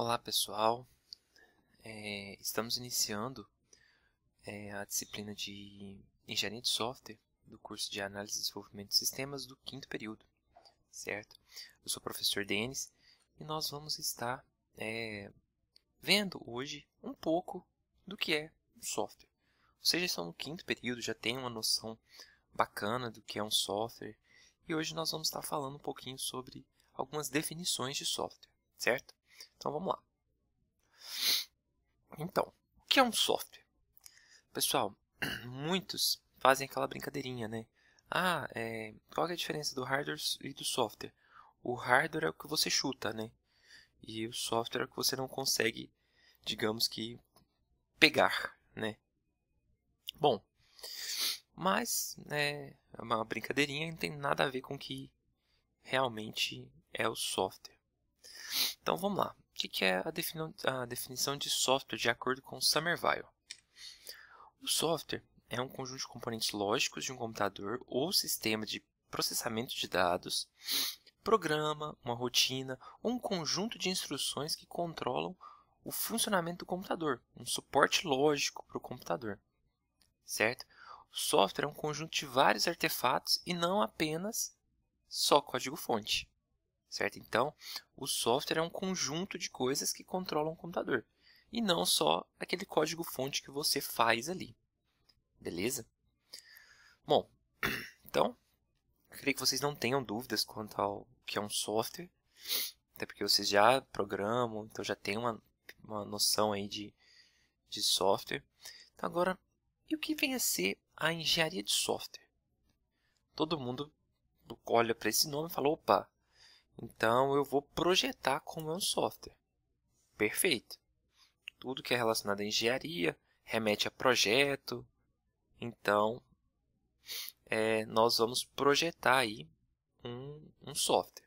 Olá pessoal, estamos iniciando a disciplina de Engenharia de Software do curso de Análise e Desenvolvimento de Sistemas do 5º período, certo? Eu sou o professor Denis e nós vamos estar vendo hoje um pouco do que é um software. Vocês já estão no 5º período, já têm uma noção bacana do que é um software e hoje nós vamos estar falando um pouquinho sobre algumas definições de software, certo? Então vamos lá. Então, o que é um software? Pessoal, muitos fazem aquela brincadeirinha, né? Qual que é a diferença do hardware e do software? O hardware é o que você chuta, né? E o software é o que você não consegue, digamos que, pegar, né? Bom, mas é uma brincadeirinha e não tem nada a ver com o que realmente é o software. Então vamos lá. O que é a definição de software de acordo com Somerville? O software é um conjunto de componentes lógicos de um computador ou sistema de processamento de dados, programa, uma rotina ou um conjunto de instruções que controlam o funcionamento do computador, um suporte lógico para o computador, certo? O software é um conjunto de vários artefatos e não apenas só código-fonte, certo? Então, o software é um conjunto de coisas que controlam o computador e não só aquele código-fonte que você faz ali. Beleza? Bom, então, eu creio que vocês não tenham dúvidas quanto ao que é um software, até porque vocês já programam, então já tem uma noção aí de software. Então, agora, e o que vem a ser a engenharia de software? Todo mundo olha para esse nome e fala, opa, então eu vou projetar como é um software. Perfeito. Tudo que é relacionado à engenharia remete a projeto. Então, nós vamos projetar aí um software.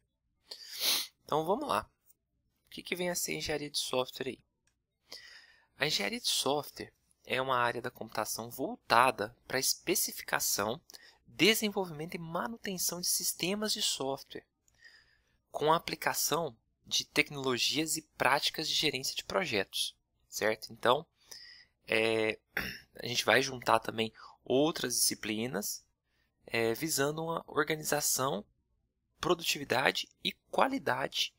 Então, vamos lá. O que vem a ser engenharia de software aí? A engenharia de software é uma área da computação voltada para a especificação, desenvolvimento e manutenção de sistemas de software, com a aplicação de tecnologias e práticas de gerência de projetos, certo? Então, a gente vai juntar também outras disciplinas visando uma organização, produtividade e qualidade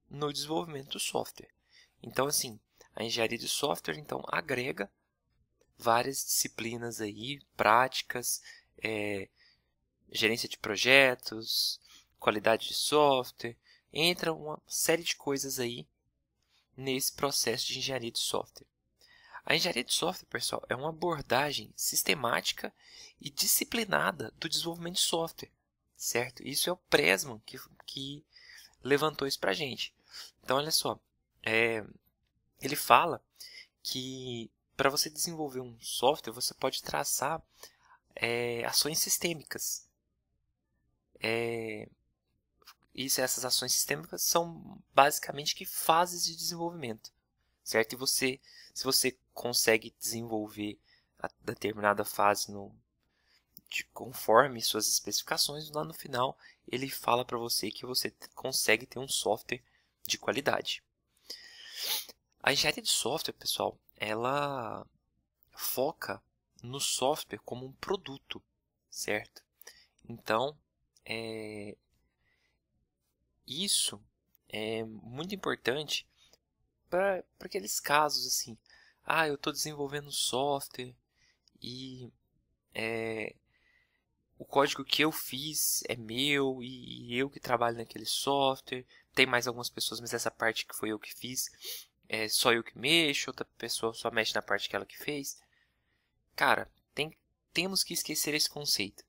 no desenvolvimento do software. Então, assim, a engenharia de software então agrega várias disciplinas aí, práticas, gerência de projetos, qualidade de software, entra uma série de coisas aí nesse processo de engenharia de software. A engenharia de software, pessoal, é uma abordagem sistemática e disciplinada do desenvolvimento de software, certo? Isso é o Pressman que levantou isso para a gente. Então, olha só, ele fala que para você desenvolver um software, você pode traçar ações sistêmicas. Essas ações sistêmicas são basicamente que fases de desenvolvimento, certo? E se você consegue desenvolver a determinada fase conforme suas especificações, lá no final ele fala para você que você consegue ter um software de qualidade. A engenharia de software, pessoal, ela foca no software como um produto, certo? Então, isso é muito importante para aqueles casos assim. Eu estou desenvolvendo software e o código que eu fiz é meu e eu que trabalho naquele software. Tem mais algumas pessoas, mas essa parte que foi eu que fiz é só eu que mexo, outra pessoa só mexe na parte que ela que fez. Cara, temos que esquecer esse conceito.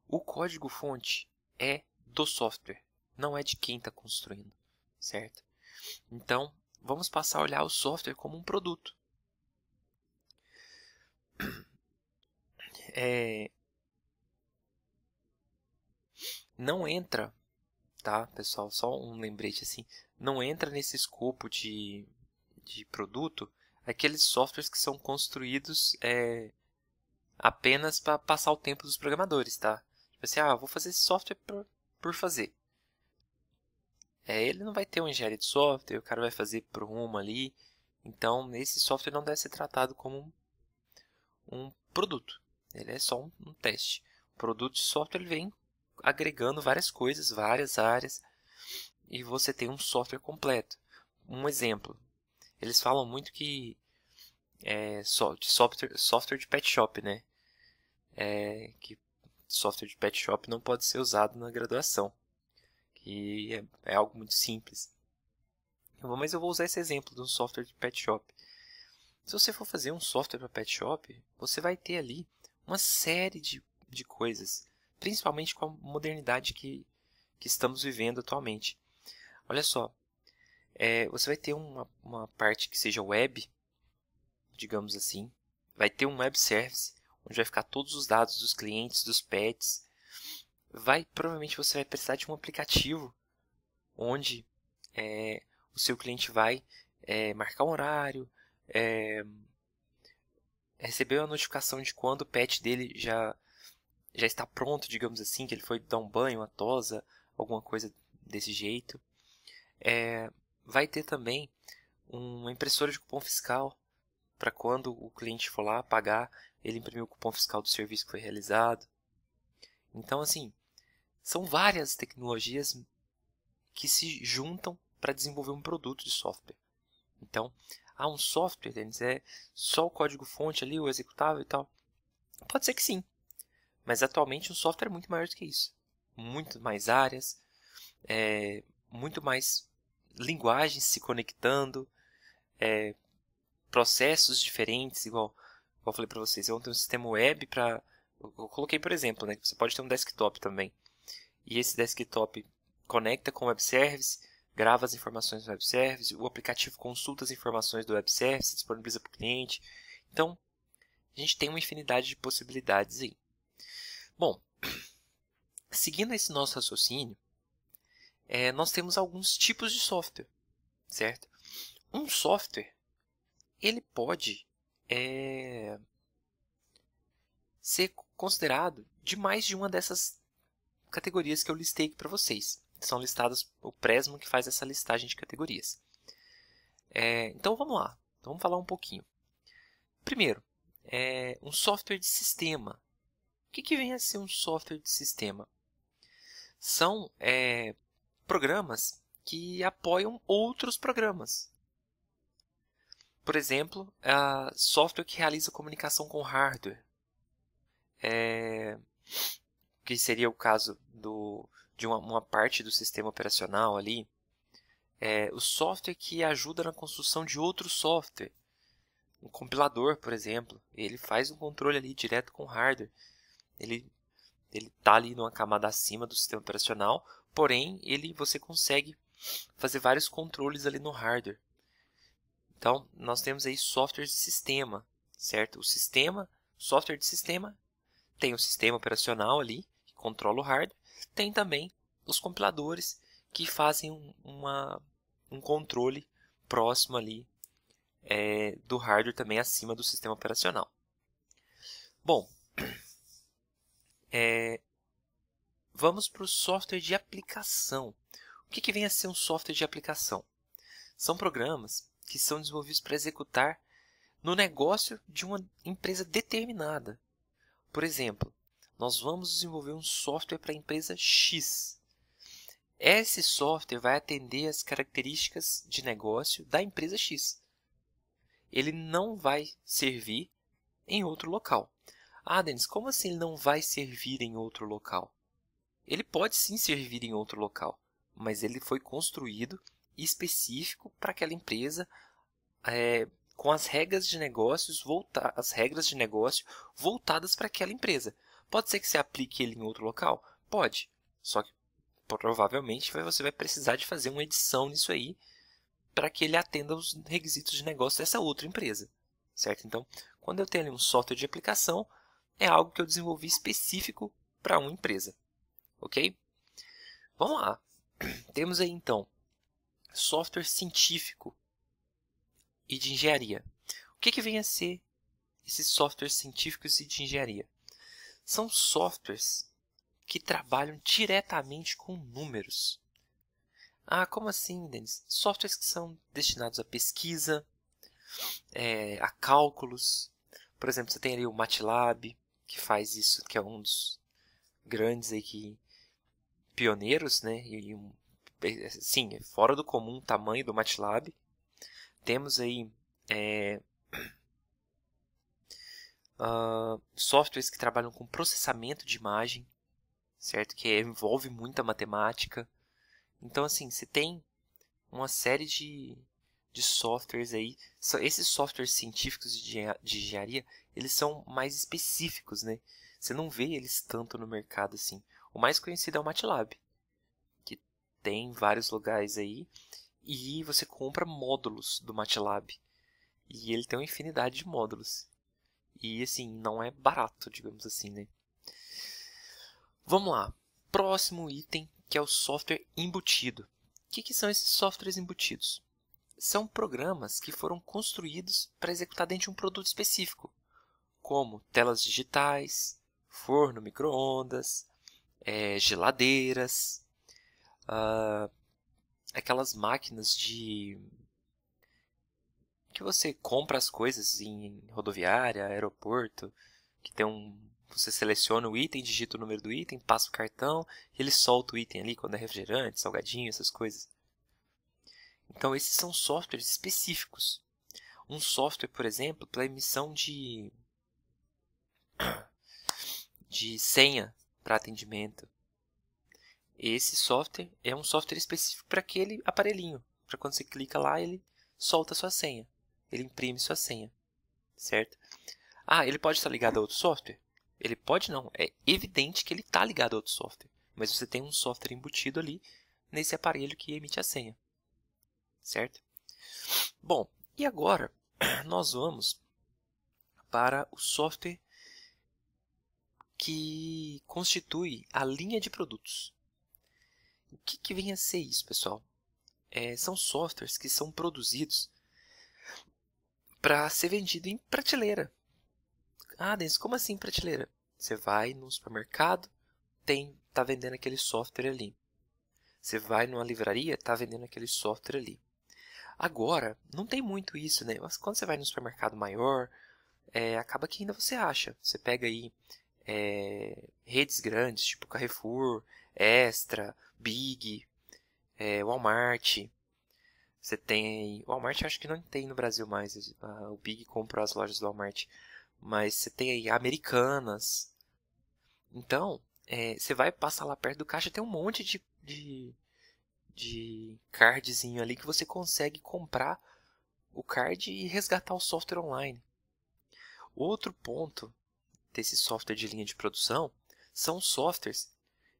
O código-fonte é do software, não é de quem está construindo, certo? Então, vamos passar a olhar o software como um produto. Não entra, tá, pessoal? Só um lembrete assim, não entra nesse escopo de produto aqueles softwares que são construídos apenas para passar o tempo dos programadores, tá? Tipo assim, vou fazer esse software por fazer. ele não vai ter uma engenharia de software, o cara vai fazer por uma ali. Então, esse software não deve ser tratado como um produto. Ele é só um teste. O produto de software ele vem agregando várias coisas, várias áreas, e você tem um software completo. Um exemplo, eles falam muito que software de pet shop, né? Que software de pet shop não pode ser usado na graduação, que é algo muito simples. Mas eu vou usar esse exemplo de um software de pet shop. Se você for fazer um software para pet shop, você vai ter ali uma série de coisas, principalmente com a modernidade que estamos vivendo atualmente. Olha só, você vai ter uma parte que seja web, digamos assim, vai ter um web service, onde vai ficar todos os dados dos clientes, dos pets. Provavelmente você vai precisar de um aplicativo, onde o seu cliente vai marcar um horário, receber uma notificação de quando o pet dele já está pronto, digamos assim, que ele foi dar um banho, uma tosa, alguma coisa desse jeito. Vai ter também uma impressora de cupom fiscal, para quando o cliente for lá pagar, ele imprimir o cupom fiscal do serviço que foi realizado. Então, assim, são várias tecnologias que se juntam para desenvolver um produto de software. Então, um software, Denis, é só o código-fonte ali, o executável e tal. Pode ser que sim, mas atualmente um software é muito maior do que isso. Muito mais áreas, muito mais linguagens se conectando, processos diferentes, igual eu falei para vocês. Eu tenho um sistema web para... Eu coloquei, por exemplo, né, que você pode ter um desktop também. E esse desktop conecta com o web service, grava as informações do web service, o aplicativo consulta as informações do web service, disponibiliza para o cliente. Então, a gente tem uma infinidade de possibilidades aí. Bom, seguindo esse nosso raciocínio, nós temos alguns tipos de software, certo? Um software, ele pode ser considerado de mais de uma dessas categorias que eu listei aqui para vocês. São listadas o Presmo que faz essa listagem de categorias. Então vamos lá, vamos falar um pouquinho. Primeiro, um software de sistema. O que vem a ser um software de sistema? São programas que apoiam outros programas. Por exemplo, software que realiza comunicação com hardware. Que seria o caso de uma parte do sistema operacional ali. O software que ajuda na construção de outro software. Um compilador, por exemplo, ele faz um controle ali direto com o hardware. Ele está ali numa camada acima do sistema operacional, porém você consegue fazer vários controles ali no hardware. Então, nós temos aí softwares de sistema, certo? Software de sistema, tem o sistema operacional ali, que controla o hardware, tem também os compiladores, que fazem um controle próximo ali do hardware também acima do sistema operacional. Bom, vamos para o software de aplicação. O que vem a ser um software de aplicação? São programas que são desenvolvidos para executar no negócio de uma empresa determinada. Por exemplo, nós vamos desenvolver um software para a empresa X. Esse software vai atender às características de negócio da empresa X. Ele não vai servir em outro local. Denis, como assim ele não vai servir em outro local? Ele pode sim servir em outro local, mas ele foi construído específico para aquela empresa, com as regras de negócio voltadas para aquela empresa. Pode ser que você aplique ele em outro local? Pode, só que provavelmente você vai precisar de fazer uma edição nisso aí para que ele atenda os requisitos de negócio dessa outra empresa, certo? Então, quando eu tenho ali um software de aplicação, é algo que eu desenvolvi específico para uma empresa, ok? Vamos lá. Temos aí então software científico e de engenharia. O que vem a ser esses softwares científicos e de engenharia? São softwares que trabalham diretamente com números. Ah, como assim, Denis? Softwares que são destinados à pesquisa, a cálculos. Por exemplo, você tem ali o MATLAB, que faz isso, que é um dos grandes aí pioneiros, né? Sim, é fora do comum o tamanho do MATLAB. Temos aí softwares que trabalham com processamento de imagem, certo? Que envolve muita matemática. Então, assim, você tem uma série de softwares aí. Esses softwares científicos de engenharia, eles são mais específicos, né? Você não vê eles tanto no mercado assim. O mais conhecido é o MATLAB, que tem em vários lugares aí. E você compra módulos do MATLAB. E ele tem uma infinidade de módulos. E, assim, não é barato, digamos assim, né? Vamos lá. Próximo item, que é o software embutido. O que são esses softwares embutidos? São programas que foram construídos para executar dentro de um produto específico, como telas digitais, forno micro-ondas, geladeiras, aquelas máquinas que você compra as coisas em rodoviária, aeroporto, que tem você seleciona o item, digita o número do item, passa o cartão e ele solta o item ali quando é refrigerante, salgadinho, essas coisas. Então esses são softwares específicos. Um software, por exemplo, para emissão de senha para atendimento. Esse software é um software específico para aquele aparelhinho. Para quando você clica lá, ele solta a sua senha. Ele imprime sua senha. Certo? Ah, ele pode estar ligado a outro software? Ele pode não. É evidente que ele está ligado a outro software. Mas você tem um software embutido ali nesse aparelho que emite a senha. Certo? Bom, e agora nós vamos para o software que constitui a linha de produtos. O que vem a ser isso, pessoal? São softwares que são produzidos para ser vendido em prateleira. Ah, Denis, como assim prateleira? Você vai no supermercado, tá vendendo aquele software ali. Você vai numa livraria, tá vendendo aquele software ali. Agora, não tem muito isso, né? Mas quando você vai no supermercado maior, acaba que ainda você acha. Você pega aí redes grandes, tipo Carrefour, Extra, Big, Walmart. Você tem... Walmart acho que não tem no Brasil mais. O Big comprou as lojas do Walmart. Mas você tem aí Americanas. Então, você vai passar lá perto do caixa, tem um monte de cardzinho ali que você consegue comprar o card e resgatar o software online. Outro ponto desse software de linha de produção são softwares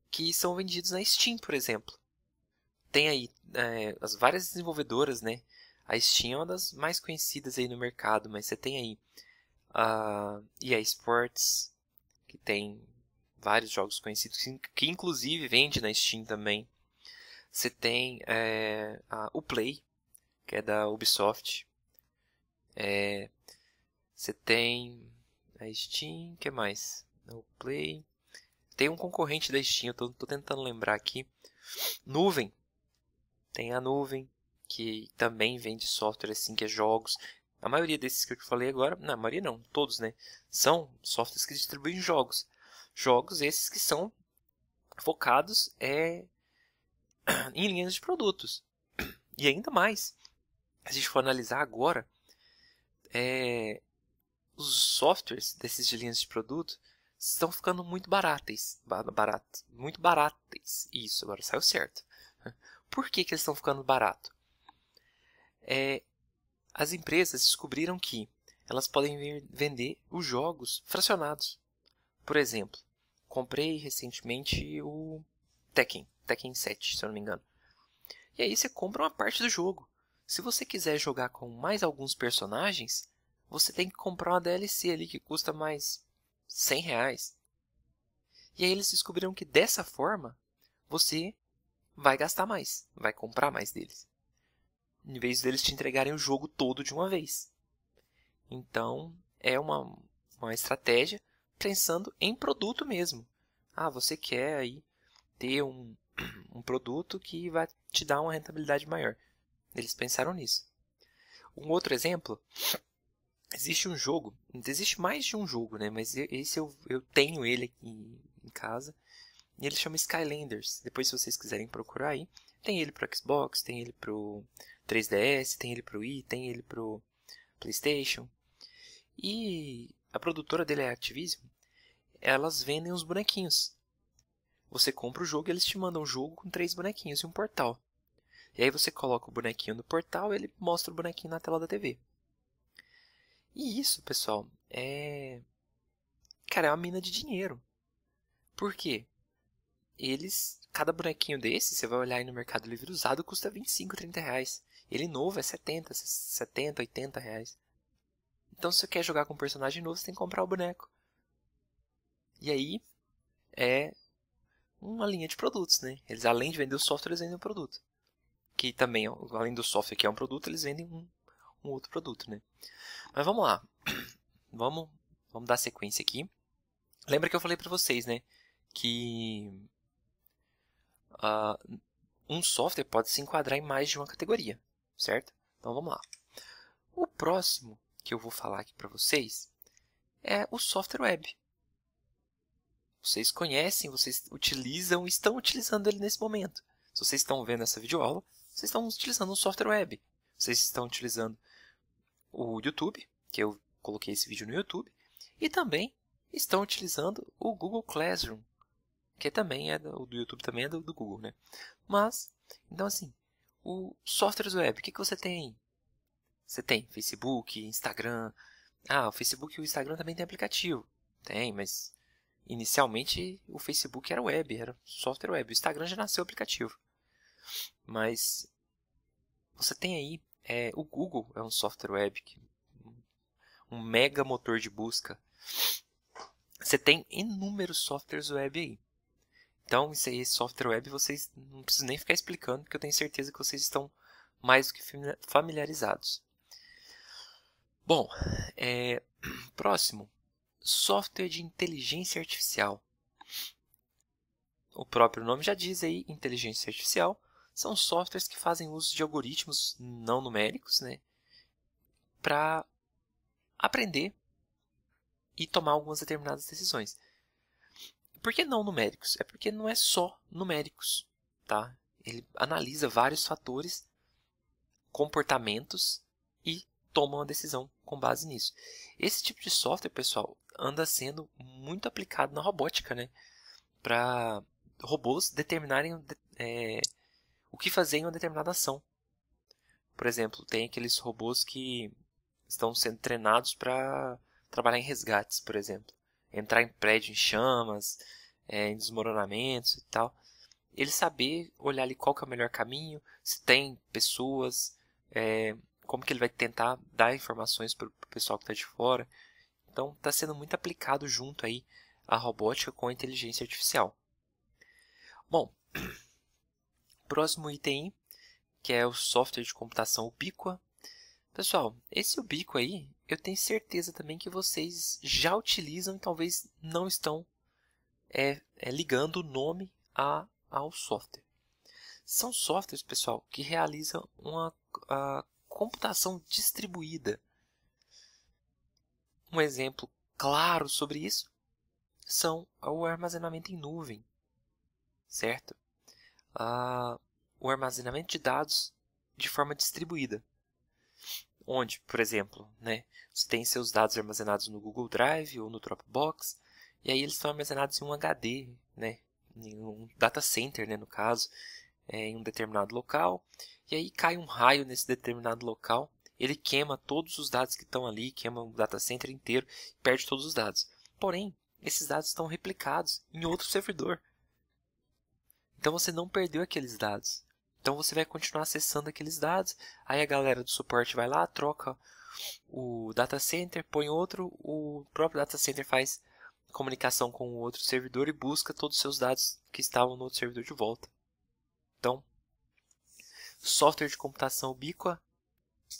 que são vendidos na Steam, por exemplo. Tem aí as várias desenvolvedoras, né? A Steam é uma das mais conhecidas aí no mercado, mas você tem aí a EA Sports, que tem vários jogos conhecidos, que inclusive vende na Steam também. Você tem o Play, que é da Ubisoft. Você tem a Steam, o que mais? O Play. Tem um concorrente da Steam, eu tô tentando lembrar aqui. Nuvem. Tem a Nuvem, que também vende software assim, que é jogos. A maioria desses que eu falei agora, não, a maioria não, todos, né? São softwares que distribuem jogos. Jogos esses que são focados em linhas de produtos. E ainda mais, se a gente for analisar agora, os softwares desses de linhas de produto estão ficando muito muito baratos. Isso, agora saiu certo. Por que eles estão ficando baratos? As empresas descobriram que elas podem vender os jogos fracionados. Por exemplo, comprei recentemente o Tekken 7, se eu não me engano. E aí você compra uma parte do jogo. Se você quiser jogar com mais alguns personagens, você tem que comprar uma DLC ali que custa mais R$100. E aí eles descobriram que dessa forma você vai gastar mais, vai comprar mais deles, em vez deles te entregarem o jogo todo de uma vez. Então é uma estratégia pensando em produto mesmo. Ah, você quer aí ter um produto que vai te dar uma rentabilidade maior. Eles pensaram nisso. Um outro exemplo, existe um jogo, existe mais de um jogo, né? Mas esse eu tenho ele aqui em casa, e ele chama Skylanders. Depois, se vocês quiserem procurar aí, tem ele para Xbox, tem ele para o 3DS, tem ele para o Wii, tem ele para o PlayStation. E a produtora dele é a Activision. Elas vendem os bonequinhos. Você compra o jogo e eles te mandam um jogo com 3 bonequinhos e um portal. E aí você coloca o bonequinho no portal e ele mostra o bonequinho na tela da TV. E isso, pessoal, cara, é uma mina de dinheiro. Por quê? Cada bonequinho desse, você vai olhar aí no Mercado Livre usado, custa 25, 30 reais. Ele novo é 70, 80 reais. Então, se você quer jogar com um personagem novo, você tem que comprar o boneco. E aí, é uma linha de produtos, né? Eles, além de vender o software, eles vendem o produto. Que também, além do software que é um produto, eles vendem um outro produto, né? Mas vamos lá. Vamos dar sequência aqui. Lembra que eu falei para vocês, né? Que um software pode se enquadrar em mais de uma categoria, certo? Então vamos lá. O próximo que eu vou falar aqui para vocês é o software web. Vocês conhecem, vocês utilizam, estão utilizando ele nesse momento. Se vocês estão vendo essa videoaula, vocês estão utilizando um software web. Vocês estão utilizando o YouTube, que eu coloquei esse vídeo no YouTube, e também estão utilizando o Google Classroom, que também o do YouTube também é do Google, né? Mas, então assim, o software web, o que você tem? Você tem Facebook, Instagram. O Facebook e o Instagram também tem aplicativo. Tem, mas inicialmente o Facebook era web, era software web. O Instagram já nasceu aplicativo. Mas você tem aí, o Google é um software web, um mega motor de busca. Você tem inúmeros softwares web aí. Então, esse software web vocês não precisam nem ficar explicando, porque eu tenho certeza que vocês estão mais do que familiarizados. Bom, próximo, software de inteligência artificial. O próprio nome já diz aí, inteligência artificial. São softwares que fazem uso de algoritmos não numéricos, né, para aprender e tomar algumas determinadas decisões. Por que não numéricos? É porque não é só numéricos, tá? Ele analisa vários fatores, comportamentos e toma uma decisão com base nisso. Esse tipo de software, pessoal, anda sendo muito aplicado na robótica, né? Para robôs determinarem o que fazer em uma determinada ação. Por exemplo, tem aqueles robôs que estão sendo treinados para trabalhar em resgates, por exemplo. Entrar em prédio em chamas, em desmoronamentos e tal. Ele saber olhar ali qual que é o melhor caminho, se tem pessoas, como que ele vai tentar dar informações para o pessoal que está de fora. Então, está sendo muito aplicado junto aí a robótica com a inteligência artificial. Bom, próximo item, que é o software de computação Ubiqua. Pessoal, esse Ubiqua aí, eu tenho certeza também que vocês já utilizam e talvez não estão ligando o nome ao software. São softwares, pessoal, que realizam uma computação distribuída. Um exemplo claro sobre isso são o armazenamento em nuvem, certo? O armazenamento de dados de forma distribuída. Onde, por exemplo, né, você tem seus dados armazenados no Google Drive ou no Dropbox, e aí eles estão armazenados em um HD, né, em um data center, né, no caso, em um determinado local, e aí cai um raio nesse determinado local, ele queima todos os dados que estão ali, queima o data center inteiro, perde todos os dados. Porém, esses dados estão replicados em outro servidor. Então você não perdeu aqueles dados. Então você vai continuar acessando aqueles dados, aí a galera do suporte vai lá, troca o data center, põe outro, o próprio data center faz comunicação com o outro servidor e busca todos os seus dados que estavam no outro servidor de volta. Então, software de computação Ubiqua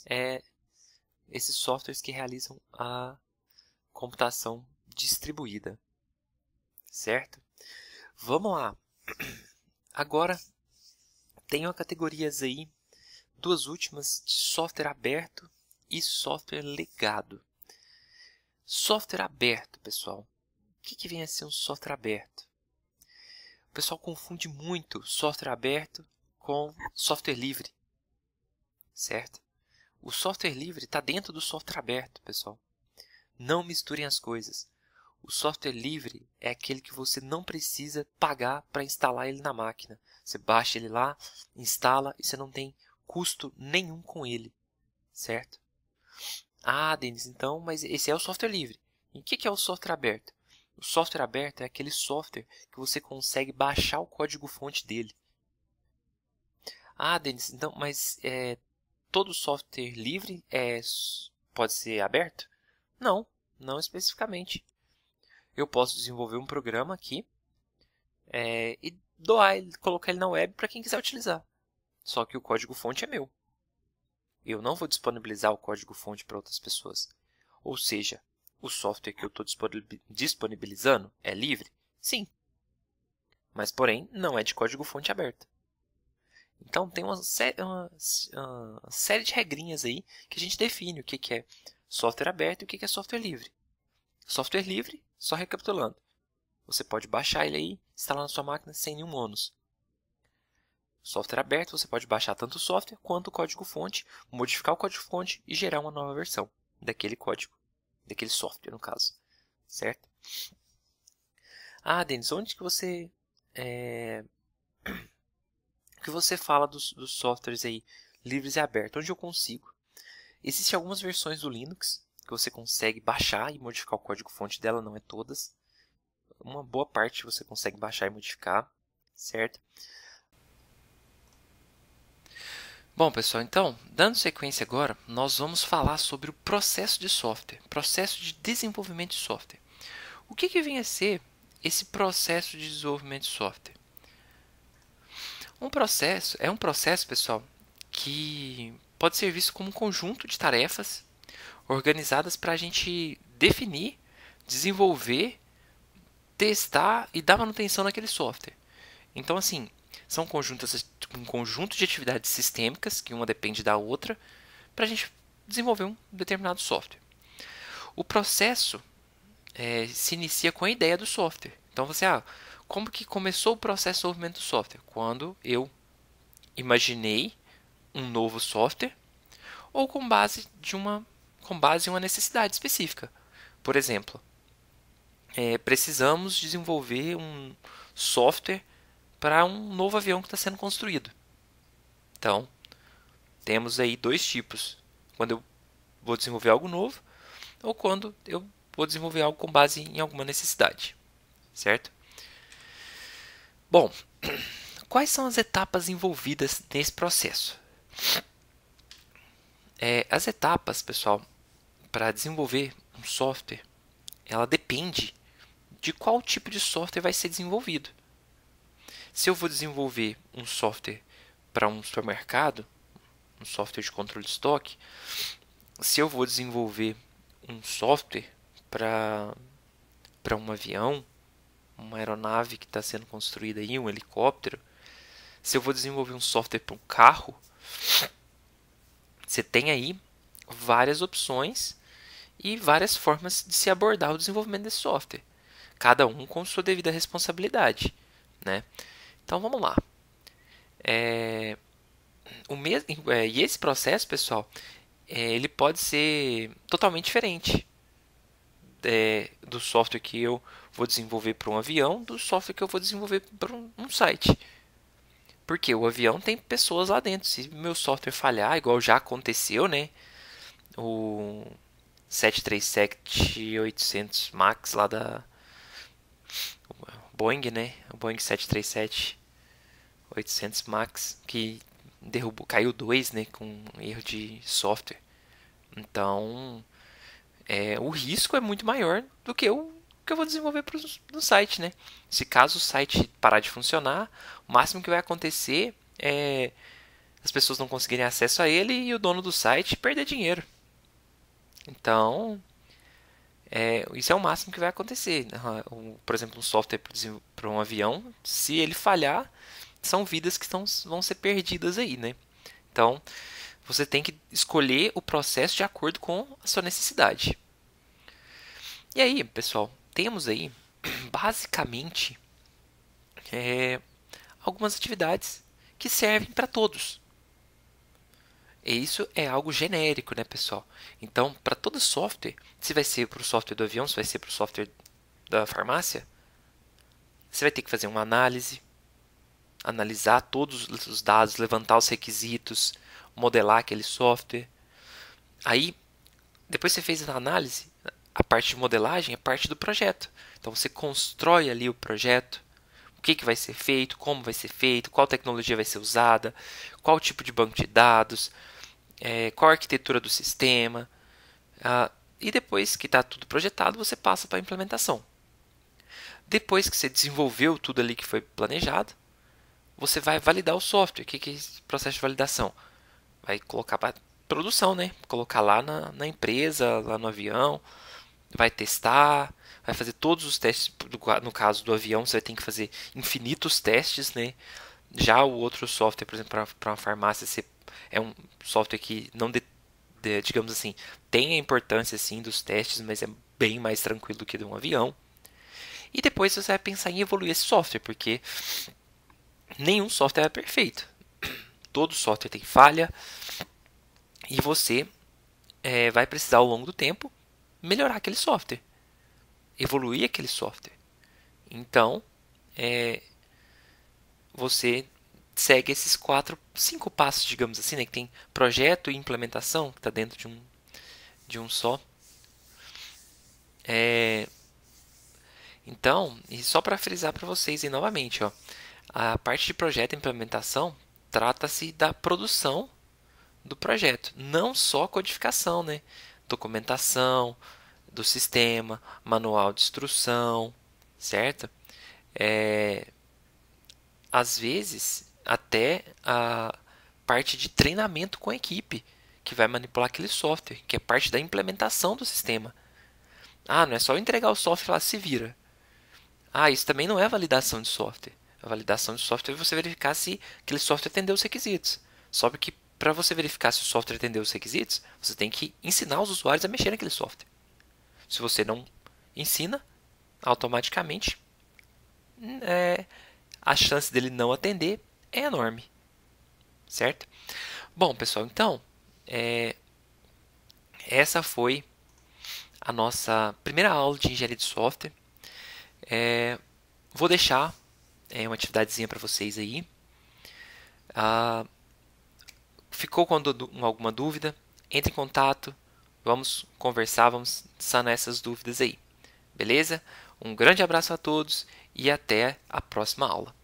é esses softwares que realizam a computação distribuída, certo? Vamos lá. Agora, tenho categorias aí, duas últimas, de software aberto e software legado. Software aberto, pessoal. O que vem a ser um software aberto? O pessoal confunde muito software aberto com software livre, certo? O software livre está dentro do software aberto, pessoal. Não misturem as coisas. O software livre é aquele que você não precisa pagar para instalar ele na máquina. Você baixa ele lá, instala e você não tem custo nenhum com ele, certo? Ah, Denis, então, mas esse é o software livre. E o que é o software aberto? O software aberto é aquele software que você consegue baixar o código-fonte dele. Ah, Denis, então, mas todo software livre pode ser aberto? Não, não especificamente. Eu posso desenvolver um programa aqui e doar ele, colocar ele na web para quem quiser utilizar. Só que o código-fonte é meu. Eu não vou disponibilizar o código-fonte para outras pessoas. Ou seja, o software que eu estou disponibilizando é livre? Sim. Mas, porém, não é de código-fonte aberto. Então, tem uma série de regrinhas aí que a gente define o que é software aberto e o que é software livre. Software livre, só recapitulando. Você pode baixar ele aí, instalar na sua máquina sem nenhum ônus. Software aberto, você pode baixar tanto o software quanto o código-fonte, modificar o código-fonte e gerar uma nova versão daquele código, daquele software, no caso. Certo? Ah, Denis, onde que você fala dos softwares aí livres e abertos? Onde eu consigo? Existem algumas versões do Linux que você consegue baixar e modificar o código-fonte dela, não é todas. Uma boa parte você consegue baixar e modificar, certo? Bom, pessoal, então, dando sequência agora, nós vamos falar sobre o processo de software, processo de desenvolvimento de software. O que vem a ser esse processo de desenvolvimento de software? Um processo, pessoal, que pode ser visto como um conjunto de tarefas organizadas para a gente definir, desenvolver, testar e dar manutenção naquele software. Então, assim, são um conjunto de atividades sistêmicas, que uma depende da outra, para a gente desenvolver um determinado software. O processo se inicia com a ideia do software. Então, como que começou o processo de desenvolvimento do software? Quando eu imaginei um novo software ou com base em uma necessidade específica. Por exemplo, precisamos desenvolver um software para um novo avião que está sendo construído. Então, temos aí dois tipos. Quando eu vou desenvolver algo novo ou quando eu vou desenvolver algo com base em alguma necessidade. Certo? Bom, quais são as etapas envolvidas nesse processo? As etapas, pessoal, para desenvolver um software, ela depende de qual tipo de software vai ser desenvolvido. Se eu vou desenvolver um software para um supermercado, um software de controle de estoque, se eu vou desenvolver um software para um avião, uma aeronave que está sendo construída aí, um helicóptero, se eu vou desenvolver um software para um carro, você tem aí várias opções e várias formas de se abordar o desenvolvimento desse software, cada um com sua devida responsabilidade, né? Então vamos lá. E esse processo, pessoal, ele pode ser totalmente diferente do software que eu vou desenvolver para um avião, do software que eu vou desenvolver para um site. Porque o avião tem pessoas lá dentro. Se meu software falhar, igual já aconteceu, né? O 737-800 MAX lá da Boeing, né? O Boeing 737-800 MAX, que caiu 2, né? Com um erro de software. Então, o risco é muito maior do que o que eu vou desenvolver no site, né? Se caso o site parar de funcionar, o máximo que vai acontecer é as pessoas não conseguirem acesso a ele e o dono do site perder dinheiro. Então, isso é o máximo que vai acontecer. Por exemplo, um software para um avião, se ele falhar, são vidas que vão ser perdidas aí, né? Então, você tem que escolher o processo de acordo com a sua necessidade. E aí, pessoal, temos aí, basicamente, algumas atividades que servem para todos. E isso é algo genérico, né, pessoal? Então, para todo software, se vai ser para o software do avião, se vai ser para o software da farmácia, você vai ter que fazer uma análise, analisar todos os dados, levantar os requisitos, modelar aquele software. Aí, depois que você fez a análise, a parte de modelagem é parte do projeto. Então, você constrói ali o projeto, o que vai ser feito, como vai ser feito, qual tecnologia vai ser usada, qual tipo de banco de dados, qual a arquitetura do sistema. E depois que está tudo projetado, você passa para a implementação. Depois que você desenvolveu tudo ali que foi planejado, você vai validar o software. O que é esse processo de validação? Vai colocar para produção, né? Colocar lá na empresa, lá no avião, vai testar, vai fazer todos os testes. No caso do avião, você vai ter que fazer infinitos testes, né? Já o outro software, por exemplo, para uma farmácia, é um software que não, digamos assim, tem a importância sim dos testes, mas é bem mais tranquilo do que de um avião. E depois você vai pensar em evoluir esse software, porque nenhum software é perfeito. Todo software tem falha e você vai precisar ao longo do tempo melhorar aquele software, evoluir aquele software. Então, você segue esses 5 passos, digamos assim, né, que tem projeto e implementação, que está dentro de um só. Então, e só para frisar para vocês aí novamente, ó, a parte de projeto e implementação trata-se da produção do projeto, não só codificação, né? Documentação do sistema, manual de instrução, certo? Às vezes, até a parte de treinamento com a equipe que vai manipular aquele software, que é parte da implementação do sistema. Ah, não é só eu entregar o software e falar se vira. Ah, isso também não é validação de software. A validação de software é você verificar se aquele software atendeu os requisitos. Só que para você verificar se o software atendeu os requisitos, você tem que ensinar os usuários a mexer naquele software. Se você não ensina, automaticamente a chance dele não atender é enorme. Certo? Bom, pessoal, então essa foi a nossa primeira aula de engenharia de software. Vou deixar uma atividadezinha para vocês aí. Ficou com alguma dúvida? Entre em contato, vamos conversar, vamos sanar essas dúvidas aí. Beleza? Um grande abraço a todos e até a próxima aula.